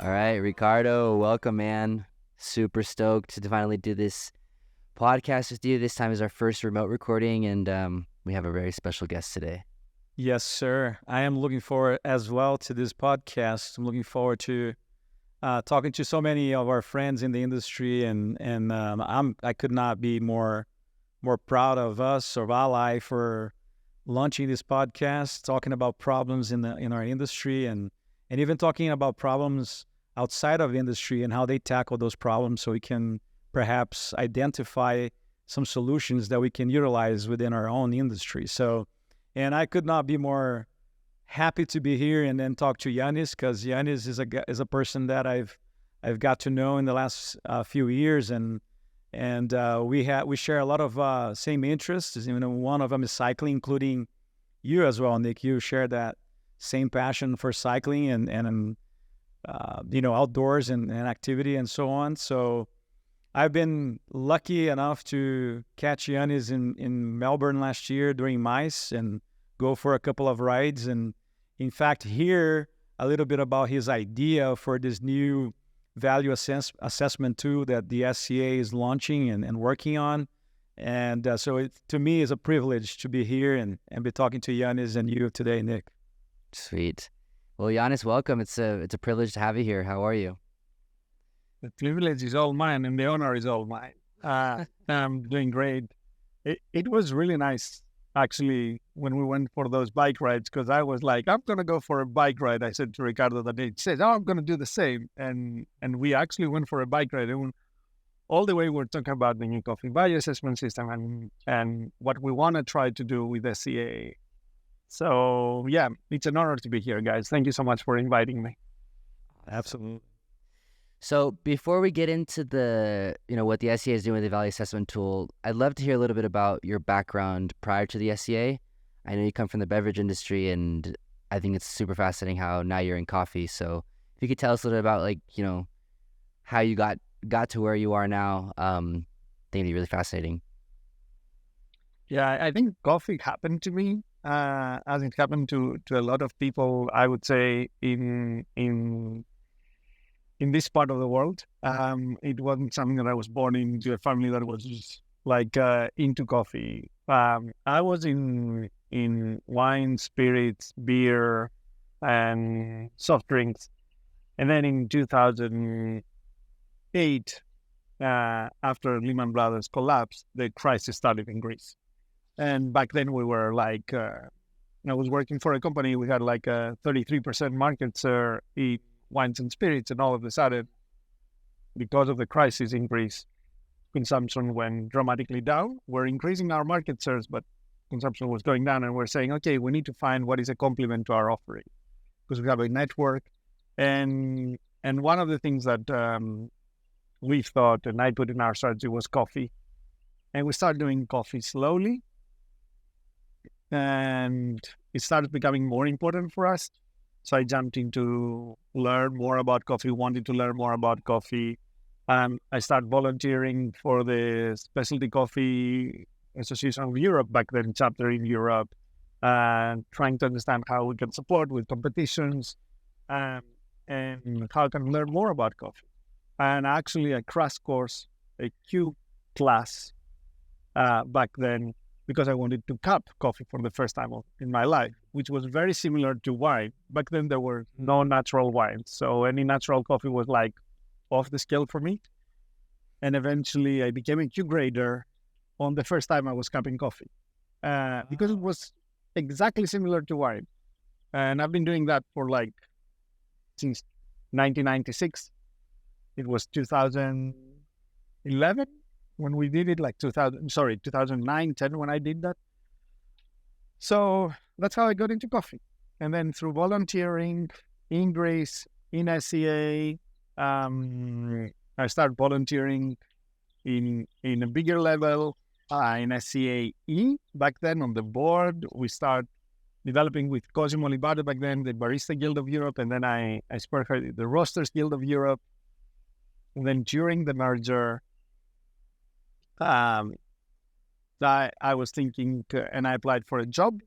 All right, Ricardo, welcome, man. Super stoked to finally do this podcast with you. This time is our first remote recording, and we have a very special guest today. Yes, sir. I am looking forward as well to this podcast. I'm looking forward to talking to so many of our friends in the industry, and I could not be more proud of us, of Ally, for launching this podcast, talking about problems in our industry, and even talking about problems outside of industry and how they tackle those problems, so we can perhaps identify some solutions that we can utilize within our own industry. And I could not be more happy to be here and then talk to Yannis, because Yannis is a person that I've got to know in the last few years, and we share a lot of same interests. One of them is cycling, including you as well, Nick. You share that same passion for cycling and outdoors and activity and so on. So I've been lucky enough to catch Yannis in Melbourne last year during MICE and go for a couple of rides, and in fact hear a little bit about his idea for this new value assessment tool that the SCA is launching and working on. And so it, to me, is a privilege to be here and be talking to Yannis and you today, Nick. Sweet. Well, Yannis, welcome. It's a privilege to have you here. How are you? The privilege is all mine and the honor is all mine. I'm doing great. It was really nice, actually, when we went for those bike rides, because I was like, I'm going to go for a bike ride. I said to Ricardo that day, he said, oh, I'm going to do the same. And we actually went for a bike ride. And all the way we're talking about the new coffee value assessment system and what we want to try to do with SCA. So, yeah, it's an honor to be here, guys. Thank you so much for inviting me. Absolutely. So before we get into the, what the SCA is doing with the value assessment tool, I'd love to hear a little bit about your background prior to the SCA. I know you come from the beverage industry, and I think it's super fascinating how now you're in coffee. So if you could tell us a little bit about, how you got to where you are now, I think it'd be really fascinating. Yeah, I think coffee happened to me, as it happened to a lot of people, I would say, in this part of the world. It wasn't something that I was born into a family that was just like into coffee. I was in wine, spirits, beer, and soft drinks. And then in 2008, after Lehman Brothers collapsed, the crisis started in Greece. And back then we were like, I was working for a company. We had like a 33% market share in wines and spirits, and all of a sudden, because of the crisis in Greece, consumption went dramatically down. We're increasing our market shares, but consumption was going down, and we're saying, okay, we need to find what is a complement to our offering, because we have a network. And one of the things that we thought, and I put in our strategy, was coffee. And we started doing coffee slowly, and it started becoming more important for us. So I jumped into learn more about coffee, wanted to learn more about coffee. I started volunteering for the Specialty Coffee Association of Europe, back then chapter in Europe, and trying to understand how we can support with competitions and how I can learn more about coffee. And actually a crash course, a Q class back then, because I wanted to cup coffee for the first time in my life, which was very similar to wine. Back then, there were no natural wines. So any natural coffee was like off the scale for me. And eventually I became a Q grader on the first time I was cupping coffee because it was exactly similar to wine. And I've been doing that for since 1996. It was 2011. When we did it, 2009, 10, when I did that. So that's how I got into coffee. And then through volunteering in Greece, in SCA, I started volunteering in a bigger level in SCAE. Back then on the board, we started developing with Cosimo Libardo back then, the Barista Guild of Europe, and then I spearheaded the Roasters Guild of Europe. And then during the merger, I was thinking, and I applied for a job.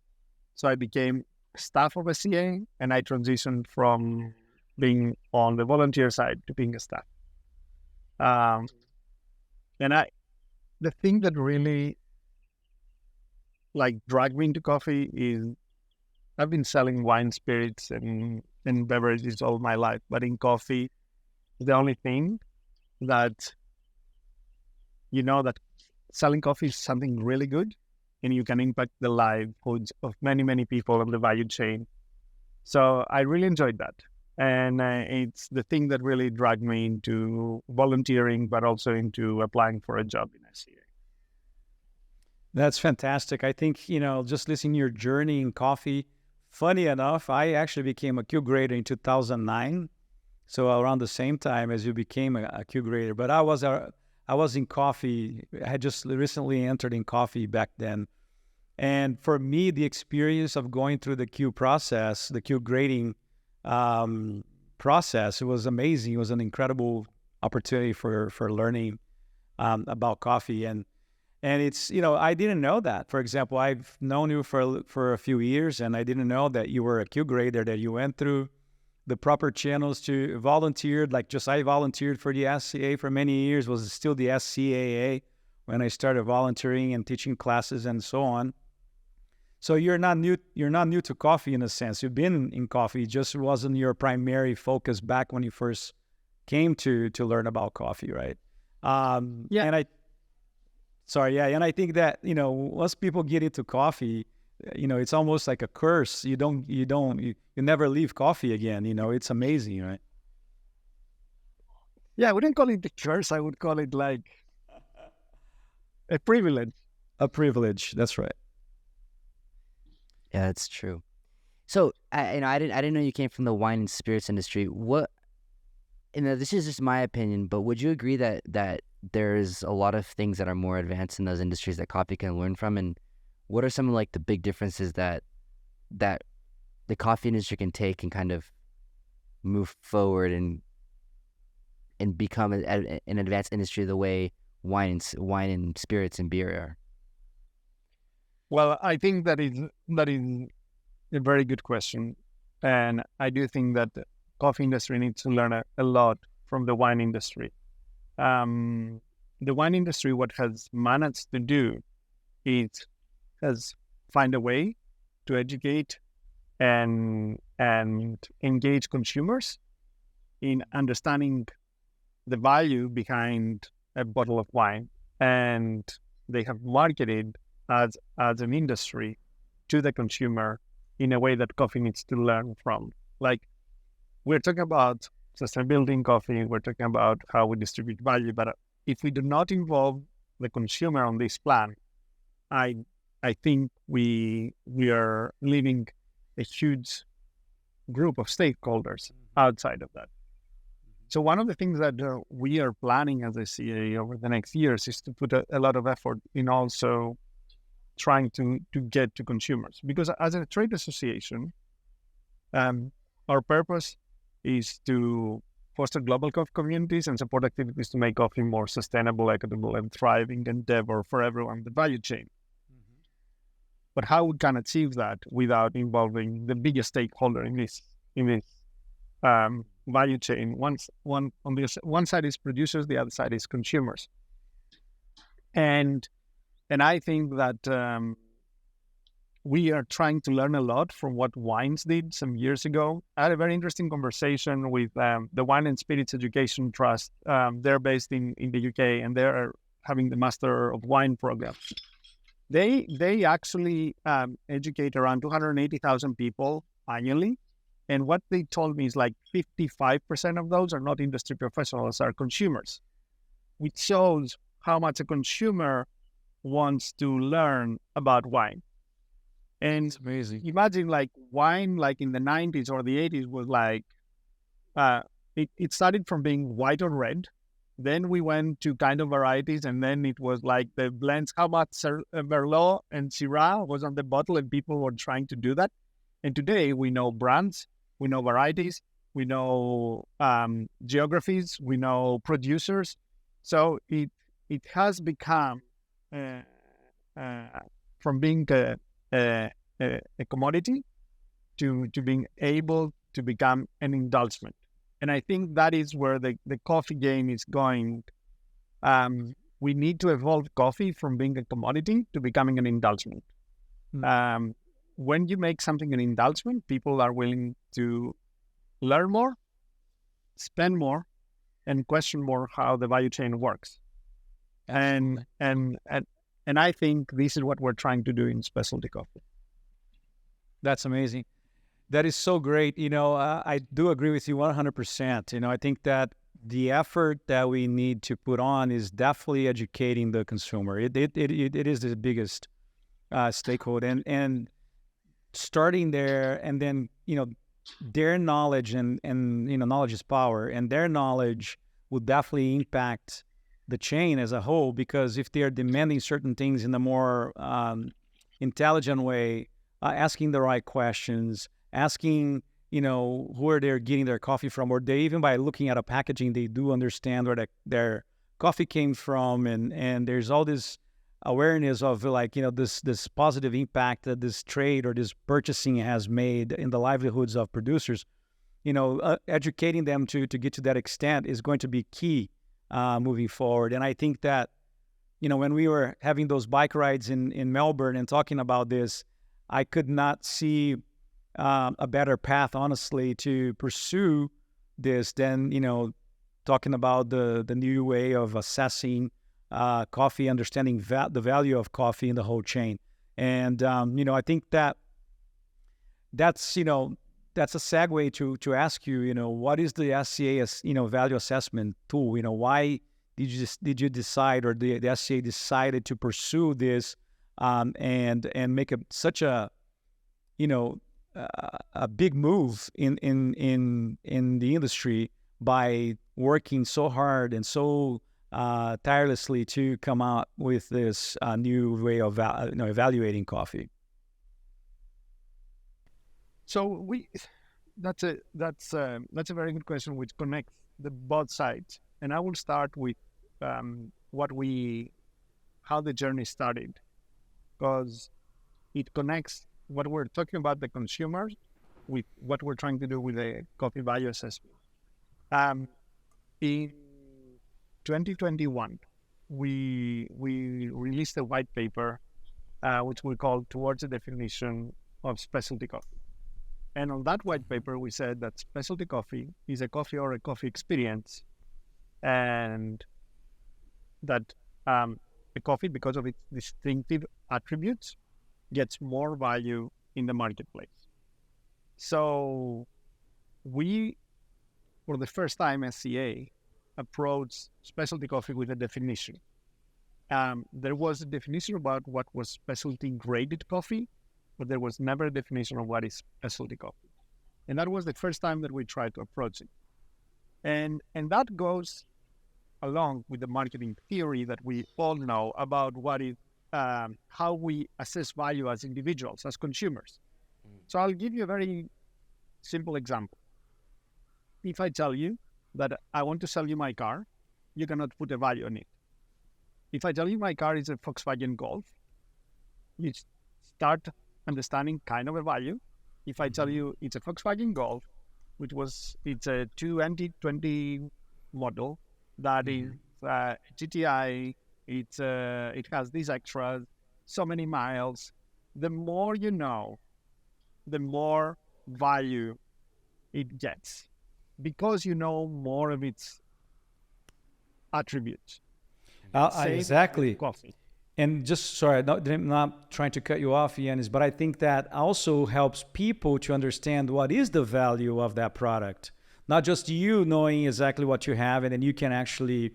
So I became staff of SCA, and I transitioned from being on the volunteer side to being a staff. And the thing that really like dragged me into coffee is I've been selling wine, spirits, and beverages all my life, but in coffee, the only thing that that selling coffee is something really good, and you can impact the livelihoods of many, many people on the value chain. So I really enjoyed that. And it's the thing that really dragged me into volunteering, but also into applying for a job in SCA. That's fantastic. I think, just listening to your journey in coffee, funny enough, I actually became a Q grader in 2009. So around the same time as you became a Q grader. But I was in coffee. I had just recently entered in coffee back then. And for me, the experience of going through the Q process, the Q grading process, it was amazing. It was an incredible opportunity for learning about coffee. And it's, I didn't know that. For example, I've known you for a few years, and I didn't know that you were a Q grader, that you went through the proper channels to volunteered. I volunteered for the SCA for many years, was still the SCAA when I started volunteering and teaching classes and so on. So you're not new to coffee in a sense. You've been in coffee, it just wasn't your primary focus back when you first came to learn about coffee, right? Yeah. And I think that, once people get into coffee, it's almost like a curse. You never leave coffee again. It's amazing, right? Yeah, I wouldn't call it the curse. I would call it like a privilege. A privilege. That's right. Yeah, that's true. So I didn't know you came from the wine and spirits industry. This is just my opinion, but would you agree that there's a lot of things that are more advanced in those industries that coffee can learn from? And what are some of like the big differences that the coffee industry can take and kind of move forward and become an advanced industry the way wine and spirits and beer are? Well, I think that is a very good question, and I do think that the coffee industry needs to learn a lot from the wine industry. The wine industry, what has managed to do is has find a way to educate and engage consumers in understanding the value behind a bottle of wine, and they have marketed as an industry to the consumer in a way that coffee needs to learn from. Like, we're talking about sustainability in coffee, we're talking about how we distribute value, but if we do not involve the consumer on this plan, I think we are leaving a huge group of stakeholders outside of that. So one of the things that we are planning as a CA over the next years is to put a lot of effort in also trying to get to consumers. Because as a trade association, our purpose is to foster global coffee communities and support activities to make coffee more sustainable, equitable, and thriving endeavor for everyone in the value chain. But how we can achieve that without involving the biggest stakeholder in this value chain? On the one side is producers, the other side is consumers, and I think that we are trying to learn a lot from what wines did some years ago. I had a very interesting conversation with the Wine and Spirits Education Trust. They're based in the UK, and they're having the Master of Wine program. They actually educate around 280,000 people annually. And what they told me is like 55% of those are not industry professionals, are consumers, which shows how much a consumer wants to learn about wine. And it's amazing. Imagine like wine, like in the 90s or the 80s was like, it started from being white or red. Then we went to kind of varieties, and then it was like the blends, how much Merlot and Syrah was on the bottle, and people were trying to do that. And today we know brands, we know varieties, we know geographies, we know producers. So it has become from being a commodity to being able to become an indulgence. And I think that is where the coffee game is going. We need to evolve coffee from being a commodity to becoming an indulgence. When you make something an indulgence, people are willing to learn more, spend more, and question more how the value chain works. And I think this is what we're trying to do in specialty coffee. That's amazing. That is so great. I do agree with you 100%. I think that the effort that we need to put on is definitely educating the consumer. It is the biggest stakeholder, and starting there, and then their knowledge and knowledge is power, and their knowledge will definitely impact the chain as a whole, because if they are demanding certain things in a more intelligent way, asking the right questions, asking where they're getting their coffee from, or they even by looking at a packaging, they do understand where their coffee came from, and there's all this awareness of this positive impact that this trade or this purchasing has made in the livelihoods of producers. Educating them to get to that extent is going to be key moving forward. And I think that when we were having those bike rides in Melbourne and talking about this, I could not see a better path, honestly, to pursue this than talking about the new way of assessing coffee, understanding the value of coffee in the whole chain. And I think that that's a segue to ask you, what is the SCA value assessment tool? Why did you decide, or the SCA decided to pursue this and make such a big move in the industry by working so hard and so tirelessly to come out with this new way of evaluating coffee? So that's a very good question, which connects the both sides. And I will start with how the journey started, because it connects what we're talking about, the consumers, with what we're trying to do with the coffee value assessment. In 2021, we released a white paper, which we called Towards the Definition of Specialty Coffee. And on that white paper, we said that specialty coffee is a coffee or a coffee experience, and that a coffee, because of its distinctive attributes, gets more value in the marketplace. So we, for the first time, SCA approached specialty coffee with a definition. There was a definition about what was specialty graded coffee, but there was never a definition of what is specialty coffee. And that was the first time that we tried to approach it. And that goes along with the marketing theory that we all know about how we assess value as individuals, as consumers. So I'll give you a very simple example. If I tell you that I want to sell you my car, you cannot put a value on it. If I tell you my car is a Volkswagen Golf, you start understanding kind of a value. If I tell you it's a Volkswagen Golf, it's a 2020 model that is GTI, it has these extras, so many miles. The more you know, the more value it gets, because you know more of its attributes. Exactly. Coffee. And just, sorry, I'm not trying to cut you off, Yannis, but I think that also helps people to understand what is the value of that product. Not just you knowing exactly what you have, and then you can actually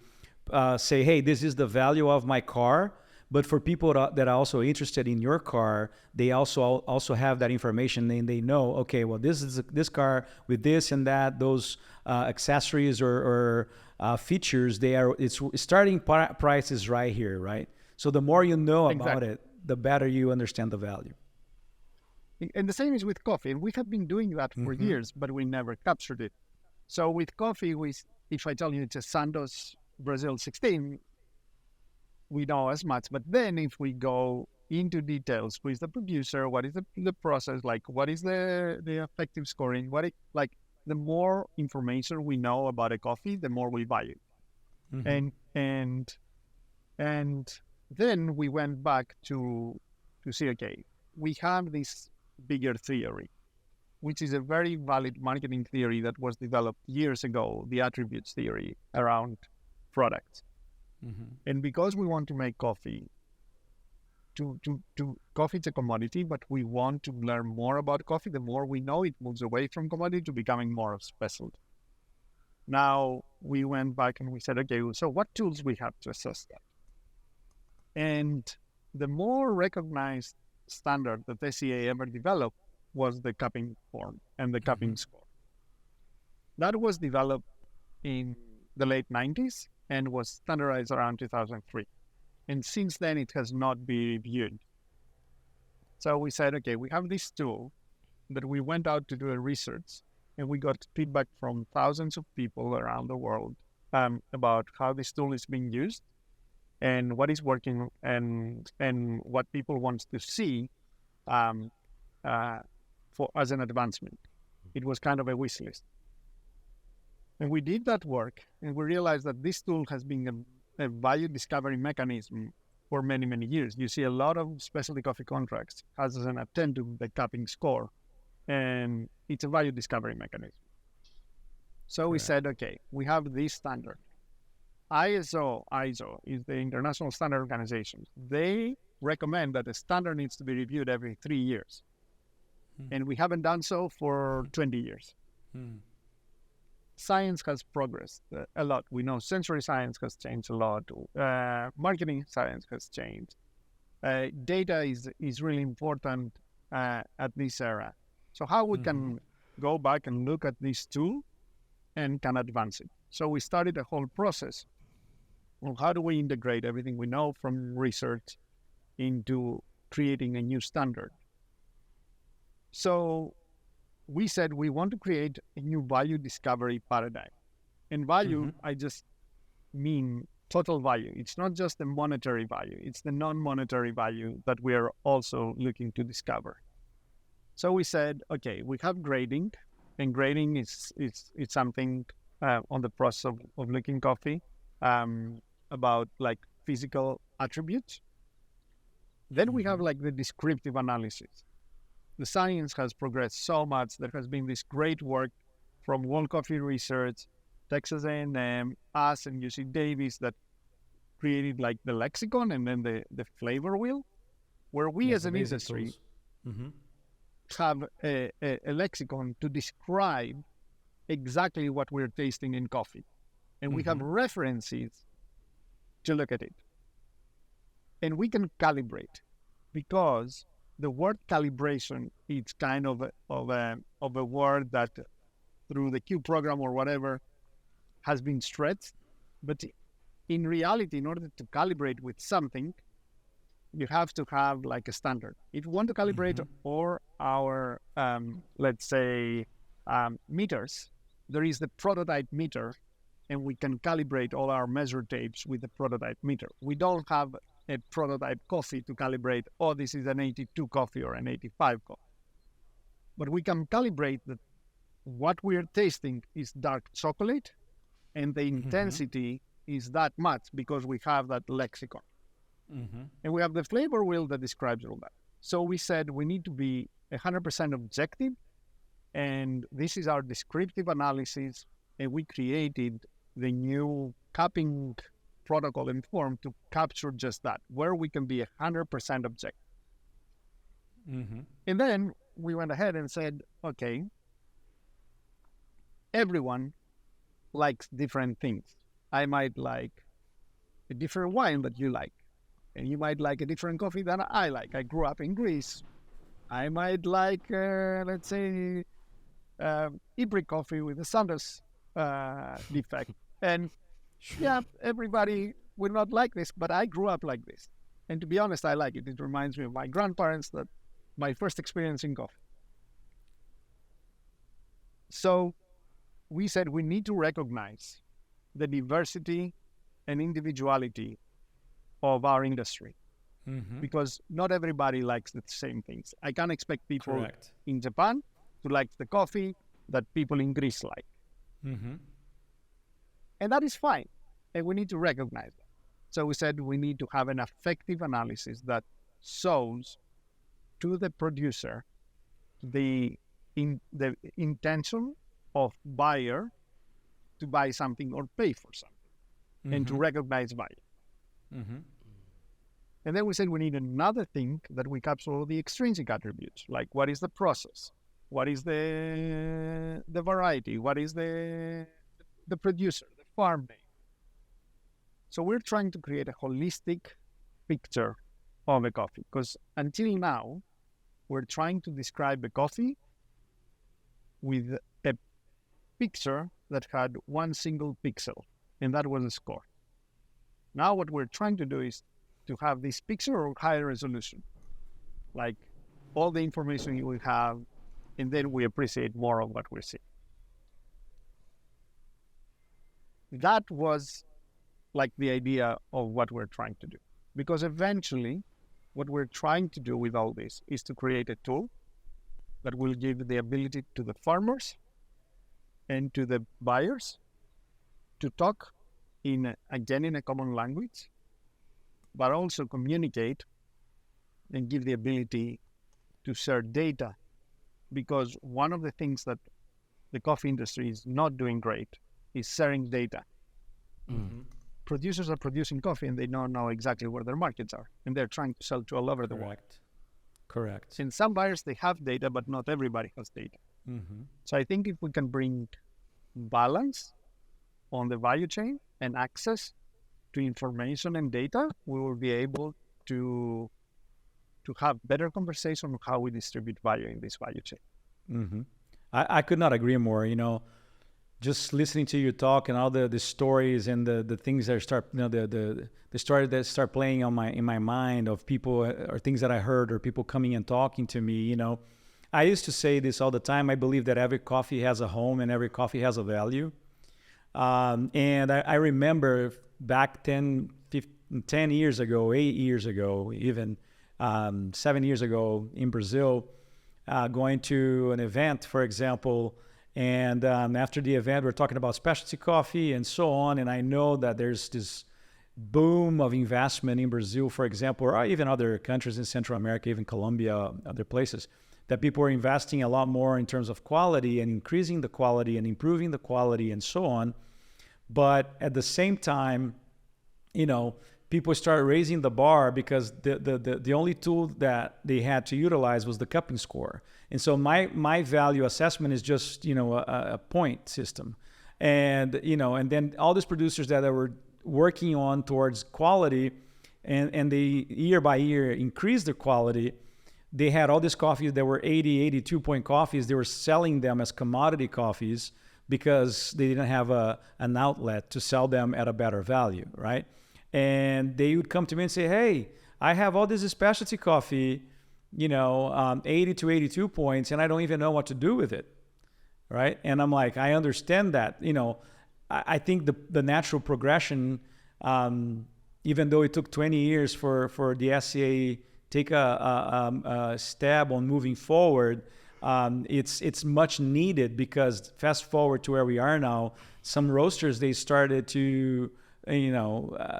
say, hey, this is the value of my car. But for people that are also interested in your car, they also have that information, and they know, okay, well, this car with this and that, those accessories or features, its starting price is right here, right? So the more you know about it, the better you understand the value. And the same is with coffee. And we have been doing that for years, but we never captured it. So with coffee, if I tell you it's a Santos Brazil 16, we know as much. But then if we go into details, who is the producer, what is the process, like what is the effective scoring, the more information we know about a coffee, the more we value it. Mm-hmm. And then we went back to see, okay, we have this bigger theory, which is a very valid marketing theory that was developed years ago, the attributes theory around products. Mm-hmm. And because we want to make coffee, coffee is a commodity, but we want to learn more about coffee. The more we know, it moves away from commodity to becoming more of specialty. Now we went back and we said, okay, so what tools we have to assess that? And the more recognized standard that SCA ever developed was the cupping form and the cupping score. That was developed in the late 90s and was standardized around 2003. And since then, it has not been reviewed. So we said, okay, we have this tool that we went out to do a research, and we got feedback from thousands of people around the world about how this tool is being used and what is working and what people want to see for as an advancement. It was kind of a wish list. And we did that work, and we realized that this tool has been a value discovery mechanism for many, many years. You see a lot of specialty coffee contracts has as an addendum the cupping score, and it's a value discovery mechanism. So we said, okay, we have this standard. ISO is the International Standard Organization. They recommend that the standard needs to be reviewed every 3 years. And we haven't done so for 20 years. Science has progressed a lot. We know sensory science has changed a lot. Marketing science has changed. Data is really important at this era. So how we can go back and look at this tool and can advance it. So we started a whole process on how do we integrate everything we know from research into creating a new standard. So we said we want to create a new value discovery paradigm. And value, I just mean total value. It's not just the monetary value, it's the non-monetary value that we are also looking to discover. So we said, okay, we have grading, and grading is something on the process of looking coffee about like physical attributes. Then we have like the descriptive analysis. The science has progressed so much. There has been this great work from World Coffee Research, Texas A&M, us, and UC Davis that created like the lexicon and then the flavor wheel, where we as an industry have a lexicon to describe exactly what we're tasting in coffee. And we have references to look at it. And we can calibrate, because the word calibration is kind of a word that through the Q program or whatever has been stretched. But in reality, in order to calibrate with something, you have to have like a standard. If you want to calibrate all our, let's say, meters, there is the prototype meter, and we can calibrate all our measure tapes with the prototype meter. We don't have a prototype coffee to calibrate, oh, this is an 82 coffee or an 85 coffee. But we can calibrate that what we're tasting is dark chocolate, and the intensity is that much because we have that lexicon. And we have the flavor wheel that describes all that. So we said we need to be 100% objective, and this is our descriptive analysis, and we created the new cupping protocol and form to capture just that, where we can be 100% objective. And then we went ahead and said, okay, everyone likes different things. I might like a different wine that you like, and you might like a different coffee than I like. I grew up in Greece. I might like, let's say, hybrid coffee with a Sanders defect. And yeah, everybody will not like this, but I grew up like this. And to be honest, I like it. It reminds me of my grandparents, that my first experience in coffee. So we said we need to recognize the diversity and individuality of our industry, because not everybody likes the same things. I can't expect people in Japan to like the coffee that people in Greece like. Mm-hmm. And that is fine. And we need to recognize that. So we said we need to have an effective analysis that shows to the producer the intention of buyer to buy something or pay for something, and to recognize value. Mm-hmm. And then we said we need another thing that we capture all the extrinsic attributes, like what is the process, what is the variety, what is the producer, the farm name. So we're trying to create a holistic picture of a coffee, because until now, we're trying to describe a coffee with a picture that had one single pixel, and that was a score. Now what we're trying to do is to have this picture of higher resolution, like all the information we have, and then we appreciate more of what we're seeing. That was like the idea of what we're trying to do. Because eventually, what we're trying to do with all this is to create a tool that will give the ability to the farmers and to the buyers to talk in a common language, but also communicate and give the ability to share data. Because one of the things that the coffee industry is not doing great is sharing data. Mm-hmm. Producers are producing coffee and they don't know exactly where their markets are, and they're trying to sell to all over the world. Correct. In some buyers, they have data, but not everybody has data. Mm-hmm. So I think if we can bring balance on the value chain and access to information and data, we will be able to have better conversation on how we distribute value in this value chain. Mm-hmm. I could not agree more. Just listening to you talk and all the stories and the things that start, the stories that start playing in my mind of people or things that I heard or people coming and talking to me. I used to say this all the time. I believe that every coffee has a home and every coffee has a value. And I remember back 10 years ago, 8 years ago, even 7 years ago in Brazil, going to an event, for example. And after the event, we're talking about specialty coffee and so on. And I know that there's this boom of investment in Brazil, for example, or even other countries in Central America, even Colombia, other places, that people are investing a lot more in terms of quality and increasing the quality and improving the quality and so on. But at the same time, people start raising the bar because the only tool that they had to utilize was the cupping score. And so my value assessment is just, a point system. And, and then all these producers that were working on towards quality and they year by year increased their quality, they had all these coffees that were 80, 82 point coffees. They were selling them as commodity coffees because they didn't have an outlet to sell them at a better value, right? And they would come to me and say, hey, I have all this specialty coffee, 80 to 82 points, and I don't even know what to do with it, right? And I'm like, I understand that. I think the natural progression, even though it took 20 years for the SCA take a stab on moving forward, it's much needed because fast forward to where we are now, some roasters, they started to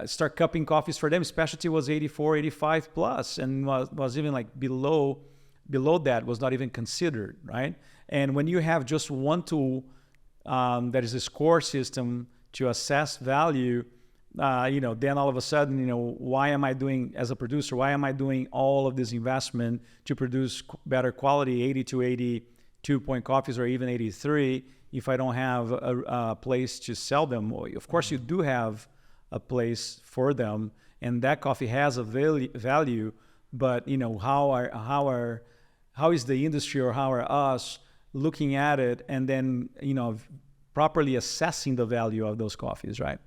start cupping coffees for them. Specialty was 84, 85 plus, and was even like below that, was not even considered, right? And when you have just one tool that is a score system to assess value, then all of a sudden, why am I doing, as a producer, why am I doing all of this investment to produce better quality 80 to 82 point coffees or even 83 if I don't have a place to sell them? Well, of course, you do have a place for them, and that coffee has a value. But how is the industry, or how are us looking at it, and then properly assessing the value of those coffees, right?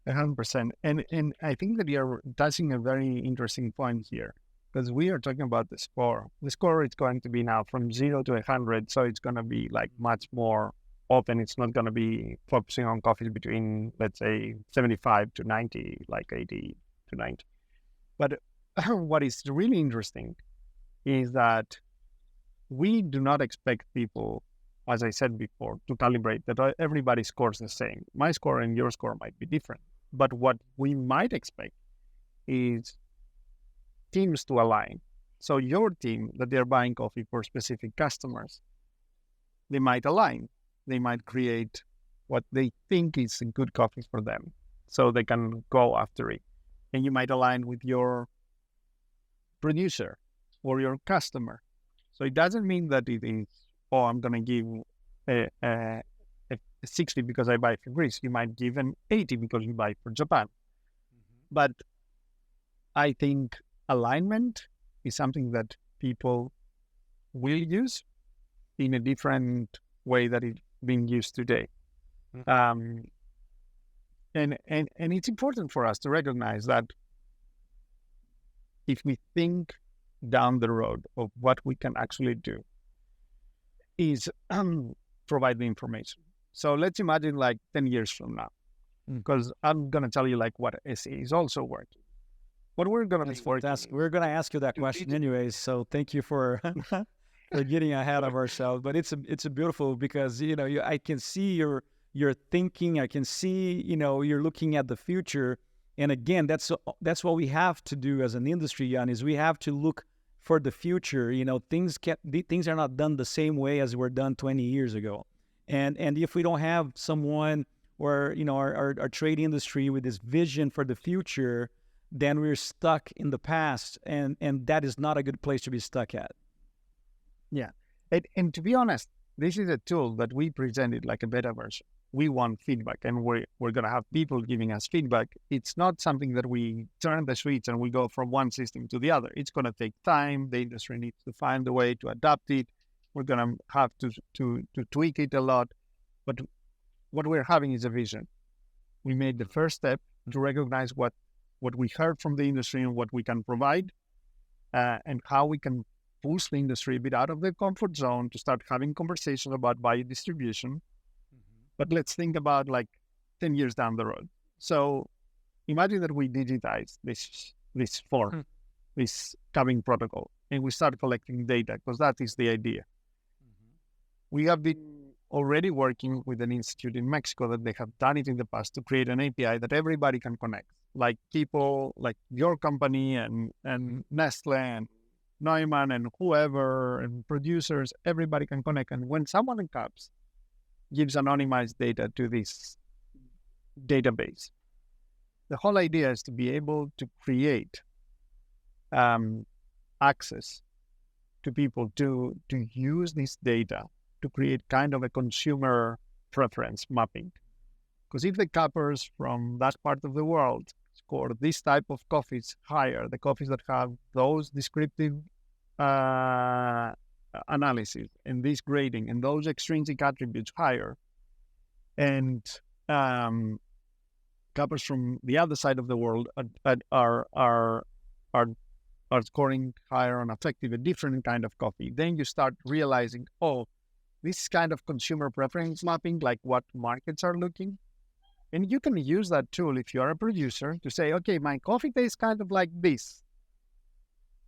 100%. And I think that you're touching a very interesting point here, because we are talking about the score. The score is going to be now from 0 to 100, so it's going to be like much more open. It's not going to be focusing on coffees between, let's say, 75 to 90, like 80 to 90. But what is really interesting is that we do not expect people, as I said before, to calibrate that everybody scores the same. My score and your score might be different. But what we might expect is teams to align. So your team that they're buying coffee for specific customers, they might align. They might create what they think is a good coffee for them so they can go after it. And you might align with your producer or your customer. So it doesn't mean that it is, oh, I'm going to give a 60 because I buy from Greece. You might give an 80 because you buy from Japan. But I think alignment is something that people will use in a different way that it's being used today. And it's important for us to recognize that if we think down the road of what we can actually do is provide the information. So let's imagine like 10 years from now, because I'm going to tell you like what SE is also working. What we're going to be working. We're going to ask you that question anyways. So thank you for getting ahead of ourselves. But it's a beautiful, because I can see your thinking. I can see you're looking at the future. And again, that's what we have to do as an industry, Yannis. We have to look for the future. Things are not done the same way as were done 20 years ago. And if we don't have someone or our trade industry with this vision for the future, then we're stuck in the past, and that is not a good place to be stuck at. Yeah, and to be honest, this is a tool that we presented like a beta version. We want feedback, and we're going to have people giving us feedback. It's not something that we turn the switch and we go from one system to the other. It's going to take time. The industry needs to find a way to adapt it. We're going to have to tweak it a lot. But what we're having is a vision. We made the first step to recognize what we heard from the industry and what we can provide, and how we can push the industry a bit out of the comfort zone to start having conversations about biodistribution. But let's think about like 10 years down the road. So imagine that we digitize this form, this cupping protocol, and we start collecting data, because that is the idea. We have been already working with an institute in Mexico that they have done it in the past to create an API that everybody can connect, like people like your company and Nestle and Neumann and whoever and producers, everybody can connect. And when someone in cups gives anonymized data to this database, the whole idea is to be able to create access to people to use this data to create kind of a consumer preference mapping. Because if the cuppers from that part of the world score this type of coffees higher, the coffees that have those descriptive analysis and this grading and those extrinsic attributes higher, and cuppers from the other side of the world are scoring higher on affective, a different kind of coffee, then you start realizing, oh, this kind of consumer preference mapping, like what markets are looking. And you can use that tool if you're a producer to say, okay, my coffee tastes kind of like this.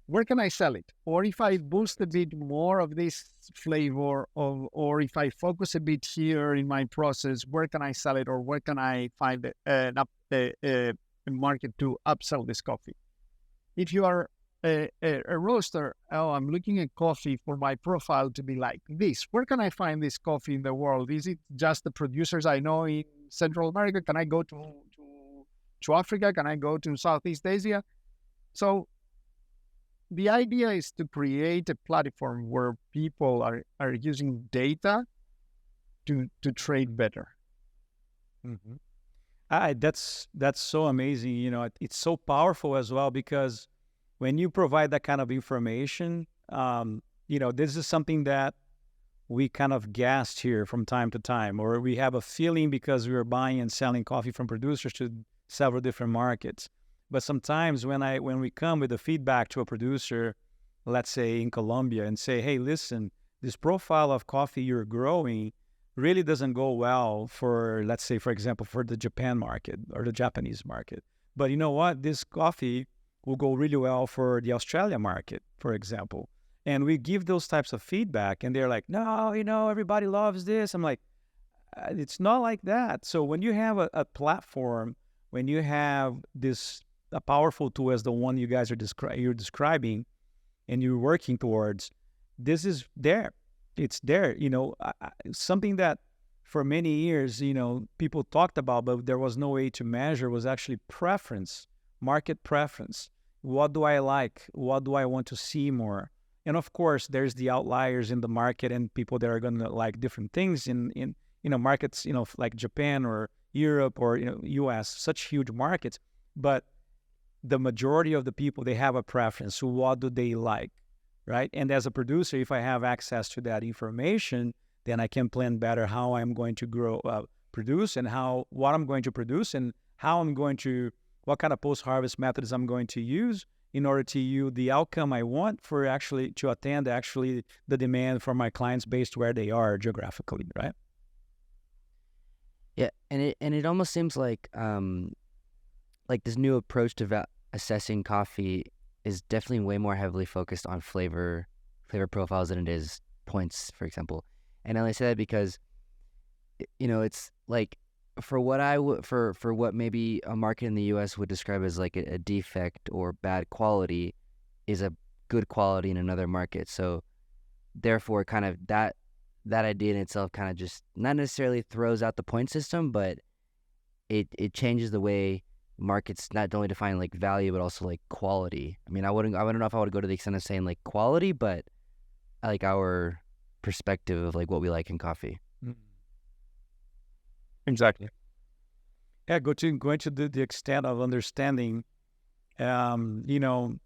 Where can I sell it? Or if I boost a bit more of this flavor, or if I focus a bit here in my process, where can I sell it? Or where can I find a market to upsell this coffee? If you are a roaster, oh, I'm looking at coffee for my profile to be like this. Where can I find this coffee in the world? Is it just the producers I know in Central America? Can I go to Africa? Can I go to Southeast Asia? So the idea is to create a platform where people are using data to trade better. That's so amazing. It's so powerful as well, because when you provide that kind of information, this is something that we kind of guessed here from time to time, or we have a feeling because we are buying and selling coffee from producers to several different markets. But sometimes when we come with the feedback to a producer, let's say in Colombia, and say, hey, listen, this profile of coffee you're growing really doesn't go well for, let's say, for example, for the Japan market or the Japanese market. But you know what? This coffee will go really well for the Australia market, for example. And we give those types of feedback, and they're like, no, everybody loves this. I'm like, it's not like that. So when you have a platform, when you have a powerful tool as the one you guys are you're describing, and you're working towards, this is there. It's there. Something that for many years, people talked about, but there was no way to measure, was actually preference, market preference. What do I like? What do I want to see more? And of course, there's the outliers in the market and people that are going to like different things in markets, like Japan or Europe or, US, such huge markets. But the majority of the people, they have a preference. So what do they like, right? And as a producer, if I have access to that information, then I can plan better how I'm going to produce and what I'm going to produce and what kind of post-harvest methods I'm going to use in order to yield the outcome I want to attend the demand for my clients based where they are geographically, right? Yeah, and it almost seems like this new approach to assessing coffee is definitely way more heavily focused on flavor profiles than it is points, for example. And I only say that because, it's like for what maybe a market in the U.S. would describe as like a defect or bad quality is a good quality in another market. So therefore, kind of that idea in itself kind of just not necessarily throws out the point system, but it changes the way markets not only define like value but also like quality. I mean, I don't know if I would go to the extent of saying like quality, but like our perspective of like what we like in coffee. Exactly. Yeah, going to the extent of understanding, the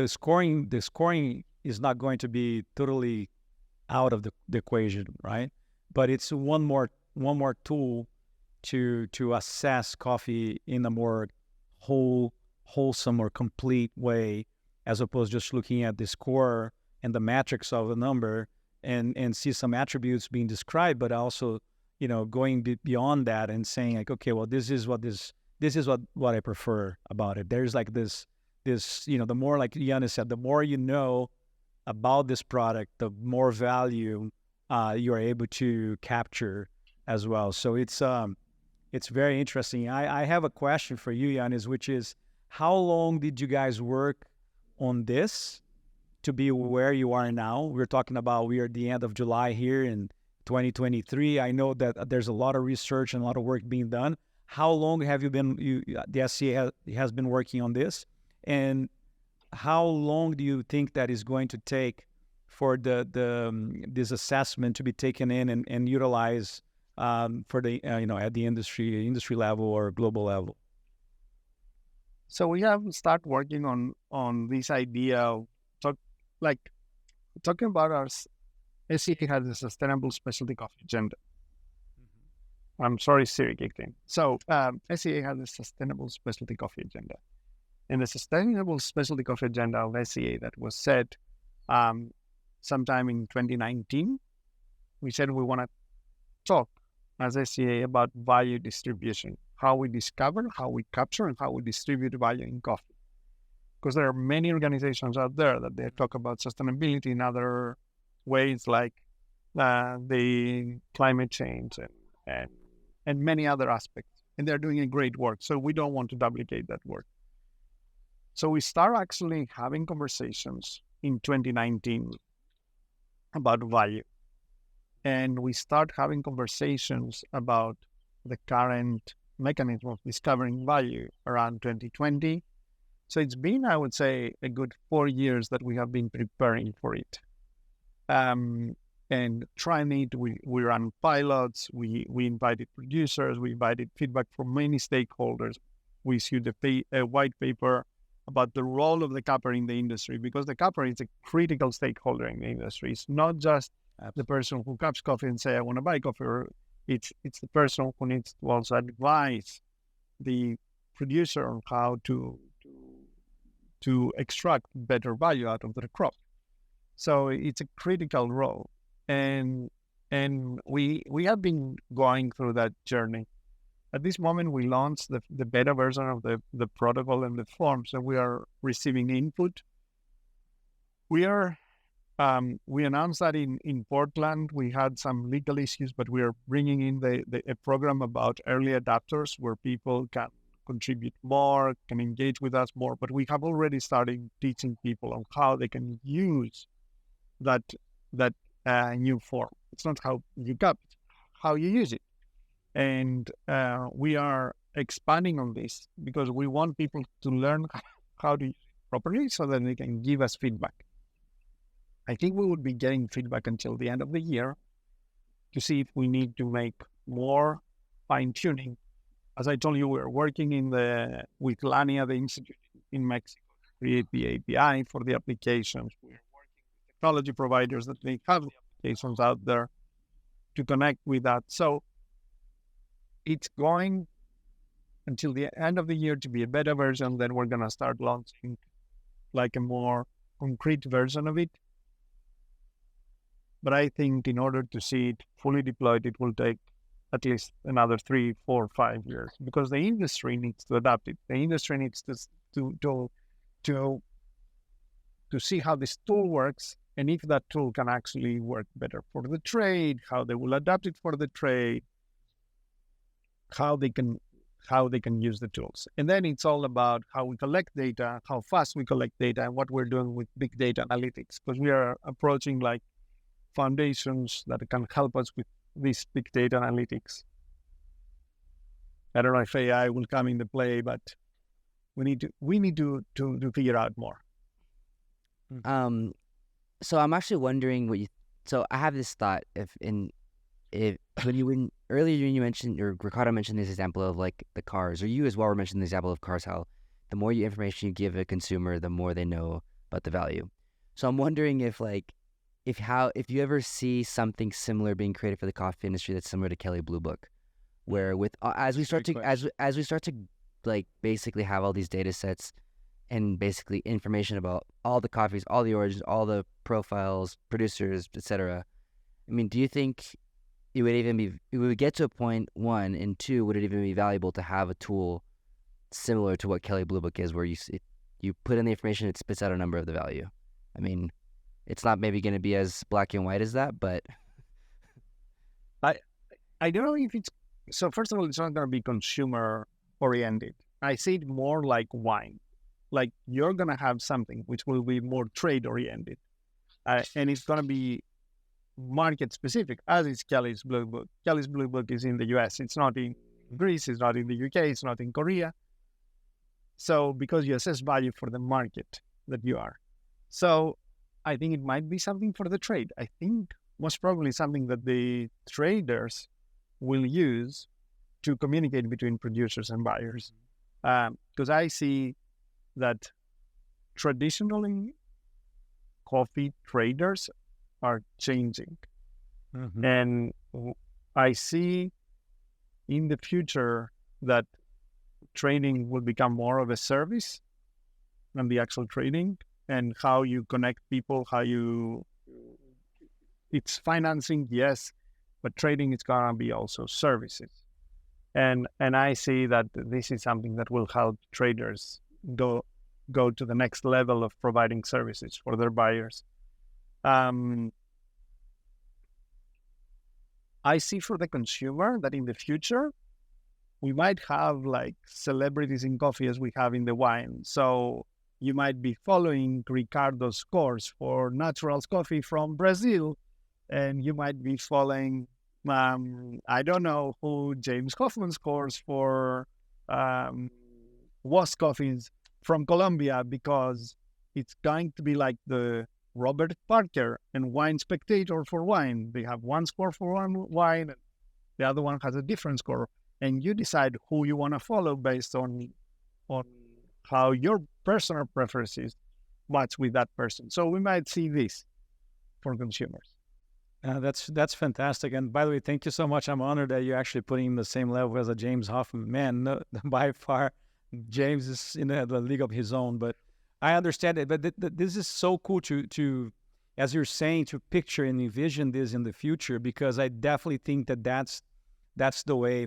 scoring is not going to be totally out of the equation, right? But it's one more tool to assess coffee in a more wholesome or complete way, as opposed to just looking at the score and the metrics of the number and see some attributes being described, but also going beyond that and saying like, okay, well, this is what I prefer about it. There's like this the more, like Yannis said, the more you know about this product, the more value you are able to capture as well. So it's very interesting. I have a question for you, Yannis, which is, how long did you guys work on this to be where you are now? We're talking about, we are at the end of July here in 2023. I know that there's a lot of research and a lot of work being done. How long have the SCA has been working on this? And how long do you think that is going to take for this assessment to be taken in and utilized for the at the industry level or global level? So we have started working on this idea of talking about our SCA has a sustainable specialty coffee agenda. I'm sorry, Siri kicked in. So SCA has a sustainable specialty coffee agenda. And the sustainable specialty coffee agenda of SCA that was set sometime in 2019, we said we want to talk as SCA about value distribution, how we discover, how we capture, and how we distribute value in coffee. Because there are many organizations out there that they talk about sustainability in other ways, like the climate change and many other aspects. And they're doing a great work. So we don't want to duplicate that work. So we start actually having conversations in 2019 about value. And we start having conversations about the current mechanism of discovering value around 2020. So it's been, I would say, a good 4 years that we have been preparing for it. And trying it, we ran pilots, we invited producers, we invited feedback from many stakeholders. We issued a white paper about the role of the capper in the industry, because the capper is a critical stakeholder in the industry. It's not just the person who cups coffee and say, I want to buy coffee. It's the person who needs to also advise the producer on how to extract better value out of the crop. So it's a critical role. And we have been going through that journey. At this moment, we launched the beta version of the protocol and the form, so we are receiving input. We are. We announced that in Portland we had some legal issues, but we are bringing in a program about early adopters where people can contribute more, can engage with us more. But we have already started teaching people on how they can use that new form. It's not how you cup it, how you use it. And we are expanding on this because we want people to learn how to use it properly so that they can give us feedback. I think we would be getting feedback until the end of the year to see if we need to make more fine-tuning. As I told you, we're working with Lania, the institute in Mexico, to create the API for the applications. We're working with technology providers that they have the applications out there to connect with that. So it's going until the end of the year to be a beta version. Then we're going to start launching like a more concrete version of it. But I think in order to see it fully deployed, it will take at least another 3, 4, 5 years because the industry needs to adapt it. The industry needs to see how this tool works and if that tool can actually work better for the trade, how they will adapt it for the trade, how they can use the tools. And then it's all about how we collect data, how fast we collect data, and what we're doing with big data analytics because we are approaching like foundations that can help us with this big data analytics. I don't know if AI will come into play, but we need to figure out more. So I'm actually wondering so I have this thought when earlier you mentioned, or Ricardo mentioned this example of like the cars, or you as well were mentioning the example of cars, how the more information you give a consumer, the more they know about the value. So I'm wondering if you ever see something similar being created for the coffee industry that's similar to Kelley Blue Book, where as we start to like basically have all these data sets and basically information about all the coffees, all the origins, all the profiles, producers, etc. I mean, do you think it would get to a point, one, and two, would it even be valuable to have a tool similar to what Kelley Blue Book is, where you put in the information, it spits out a number of the value? I mean, it's not maybe going to be as black and white as that, but I don't know if it's so. First of all, it's not going to be consumer oriented. I see it more like wine. Like you're going to have something which will be more trade oriented, and it's going to be market specific, as is Kelley's Blue Book. Kelley's Blue Book is in the US. It's not in Greece. It's not in the UK. It's not in Korea. So because you assess value for the market that you are. So I think it might be something for the trade. I think most probably something that the traders will use to communicate between producers and buyers. Because I see that traditionally coffee traders are changing. Mm-hmm. And I see in the future that trading will become more of a service than the actual trading, and how you connect people, it's financing, yes, but trading is going to be also services. And I see that this is something that will help traders go to the next level of providing services for their buyers. I see for the consumer that in the future, we might have like celebrities in coffee as we have in the wine. So you might be following Ricardo's course for Naturals Coffee from Brazil, and you might be following, I don't know who, James Hoffman's course for Was Coffees from Colombia, because it's going to be like the Robert Parker and Wine Spectator for wine. They have one score for one wine, and the other one has a different score. And you decide who you want to follow based on how your personal preferences match with that person. So we might see this for consumers. That's fantastic. And by the way, thank you so much. I'm honored that you're actually putting in the same level as a James Hoffman. Man, no, by far, James is in the league of his own. But I understand it. But this is so cool to, as you're saying, to picture and envision this in the future, because I definitely think that's the way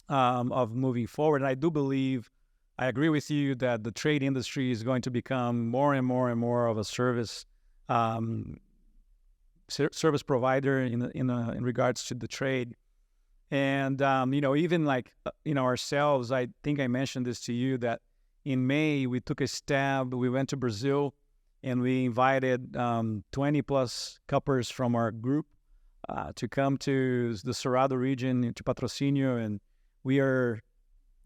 of moving forward. And I do believe, I agree with you that the trade industry is going to become more and more and more of a service service provider in regards to the trade. And even like ourselves, I think I mentioned this to you that in May we took a stab. We went to Brazil and we invited 20 plus cuppers from our group to come to the Cerrado region, to Patrocínio, and we are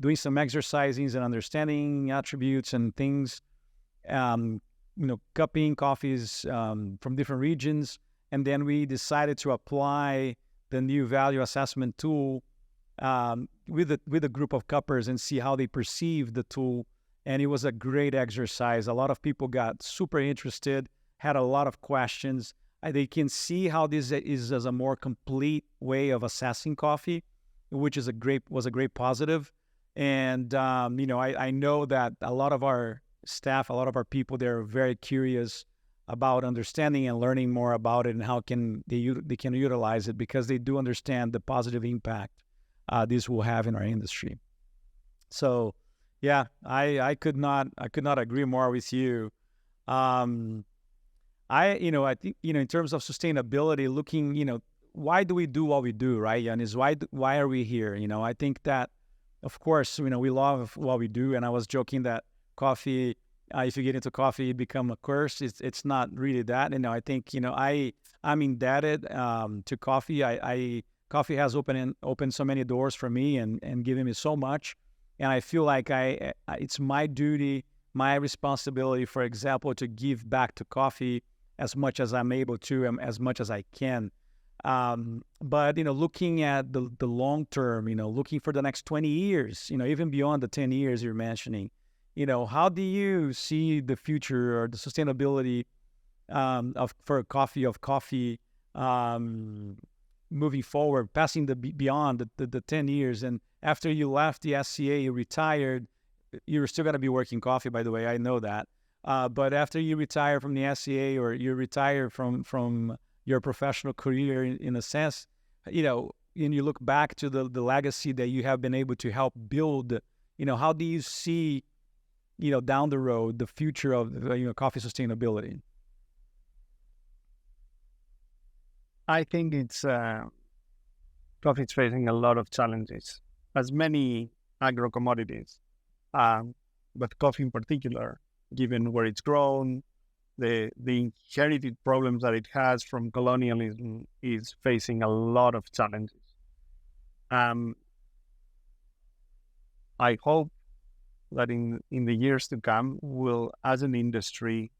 doing some exercisings and understanding attributes and things, cupping coffees from different regions. And then we decided to apply the new value assessment tool with a group of cuppers and see how they perceive the tool. And it was a great exercise. A lot of people got super interested, had a lot of questions. They can see how this is as a more complete way of assessing coffee, which was a great positive. And I know that a lot of our staff, a lot of our people, they're very curious about understanding and learning more about it and how they can utilize it, because they do understand the positive impact this will have in our industry. So, yeah, I could not agree more with you. I think in terms of sustainability, looking, why do we do what we do, right, Yannis? Why are we here? I think that, of course, we love what we do, and I was joking that coffee. If you get into coffee, it become a curse. It's not really that. I think I'm indebted to coffee. Coffee has opened so many doors for me and given me so much, and I feel like it's my duty, my responsibility, for example, to give back to coffee as much as I'm able to, and as much as I can. But looking at the long term, looking for the next 20 years, even beyond the 10 years you're mentioning. How do you see the future or the sustainability of coffee moving forward, passing beyond the 10 years? And after you left the SCA, you retired. You were still going to be working coffee, by the way. I know that. But after you retire from the SCA, or you retire from your professional career, in a sense, and you look back to the legacy that you have been able to help build. How do you see down the road, the future of coffee sustainability? I think it's coffee is facing a lot of challenges, as many agro commodities, but coffee in particular, given where it's grown, the inherited problems that it has from colonialism, is facing a lot of challenges. I hope that in the years to come, we'll, as an industry,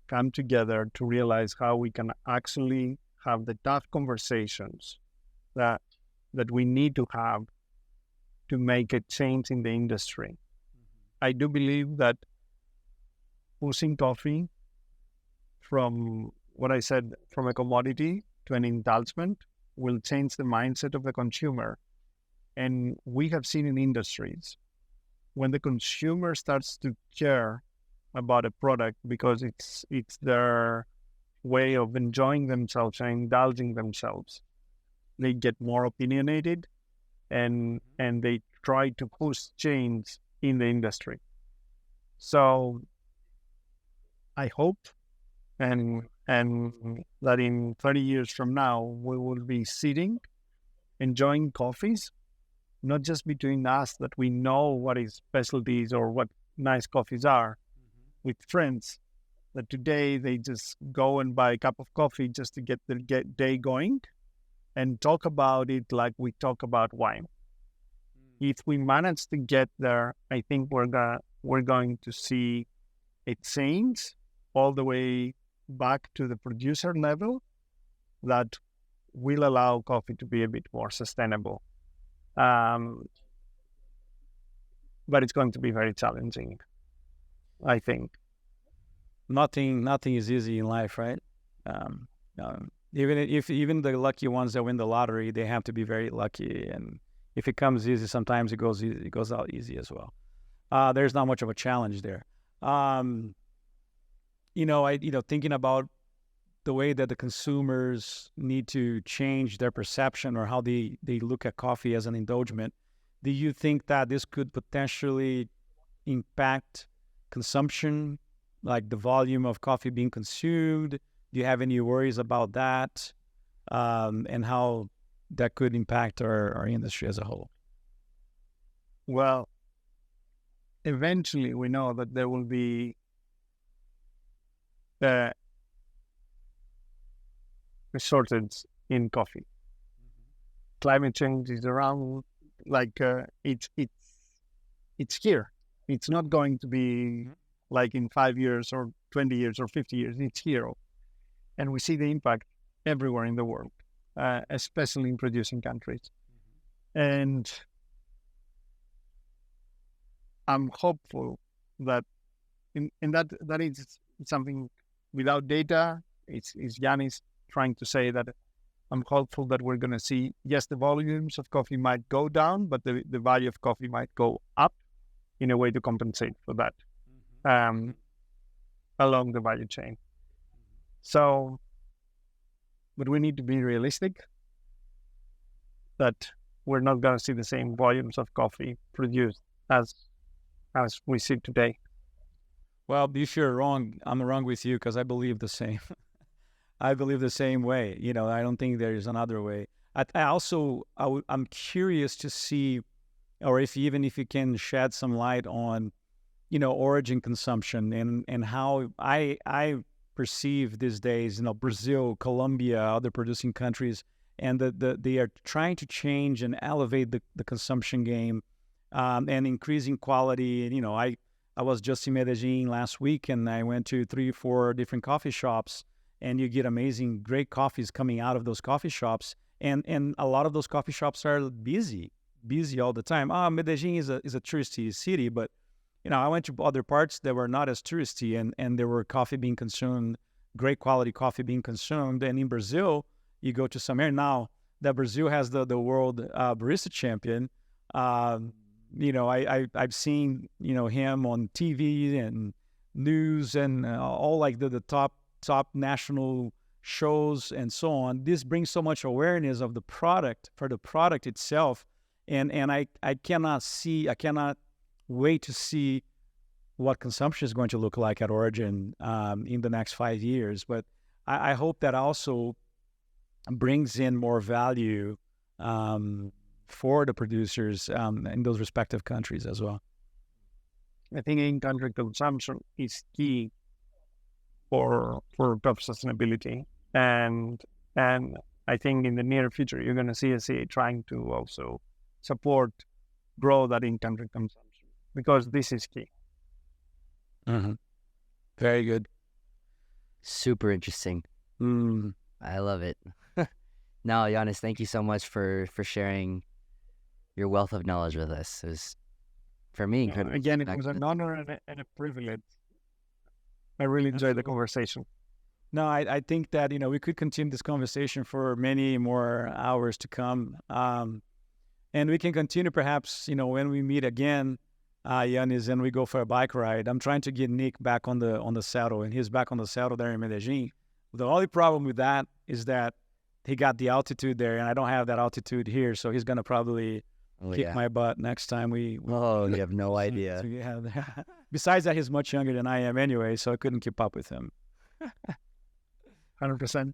come together to realize how we can actually have the tough conversations that we need to have to make a change in the industry. Mm-hmm. I do believe that pushing coffee from what I said, from a commodity to an indulgence, will change the mindset of the consumer. And we have seen in industries, when the consumer starts to care about a product because it's their way of enjoying themselves and indulging themselves, they get more opinionated and they try to push change in the industry. So I hope and that in 30 years from now, we will be sitting, enjoying coffees, not just between us, that we know what is specialties or what nice coffees are, with friends, that today they just go and buy a cup of coffee just to get their day going and talk about it like we talk about wine. If we manage to get there, I think we're going to see a change all the way back to the producer level that will allow coffee to be a bit more sustainable. But it's going to be very challenging, I think. Nothing is easy in life, right? Even the lucky ones that win the lottery, they have to be very lucky. And if it comes easy, sometimes it goes out easy as well. There's not much of a challenge there. Thinking about the way that the consumers need to change their perception or how they look at coffee as an indulgence, do you think that this could potentially impact consumption like the volume of coffee being consumed? Do you have any worries about that, and how that could impact our industry as a whole? Well, eventually we know that there will be a shortage in coffee. Climate change is around, like it's here. It's not going to be like in 5 years or 20 years or 50 years. It's here, and we see the impact everywhere in the world, especially in producing countries. And I'm hopeful that in that is something without data. It's Yannis trying to say that I'm hopeful that we're going to see, yes, the volumes of coffee might go down, but the value of coffee might go up in a way to compensate for that along the value chain. So, but we need to be realistic that we're not going to see the same volumes of coffee produced as we see today. Well, if you're wrong, I'm wrong with you, because I believe the same. I believe the same way. I don't think there is another way. I'm curious to see, or if you can shed some light on, origin consumption and how I perceive these days, Brazil, Colombia, other producing countries, and they are trying to change and elevate the consumption game, and increasing quality. And, I was just in Medellin last week, and I went to 3-4 different coffee shops, and you get amazing, great coffees coming out of those coffee shops. And a lot of those coffee shops are busy all the time. Medellin is a touristy city, but I went to other parts that were not as touristy, and there were coffee being consumed, great quality coffee being consumed. And in Brazil, you go to some area now that Brazil has the world barista champion. I've seen him on TV and news and all like the top national shows and so on. This brings so much awareness of the product, for the product itself, and I cannot wait to see what consumption is going to look like at origin in the next 5 years. But I hope that also brings in more value for the producers in those respective countries as well. I think in-country consumption is key for coffee sustainability, and I think in the near future you're going to see SCA trying to also grow that in-country consumption, because this is key. Very good. Super interesting. I love it. No, Yannis, thank you so much for sharing your wealth of knowledge with us. It was, for me, incredible. Again, it was an honor and a privilege. I really enjoyed the conversation. No, I think that, we could continue this conversation for many more hours to come. And we can continue perhaps, when we meet again, Yannis, and we go for a bike ride. I'm trying to get Nick back on the saddle, and he's back on the saddle there in Medellin. The only problem with that is that he got the altitude there, and I don't have that altitude here, so he's going to probably kick my butt next time we you have no idea. Besides that, he's much younger than I am anyway, so I couldn't keep up with him. 100%.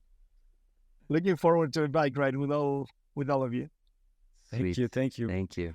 Looking forward to a bike ride with all of you. Thank you. Thank you.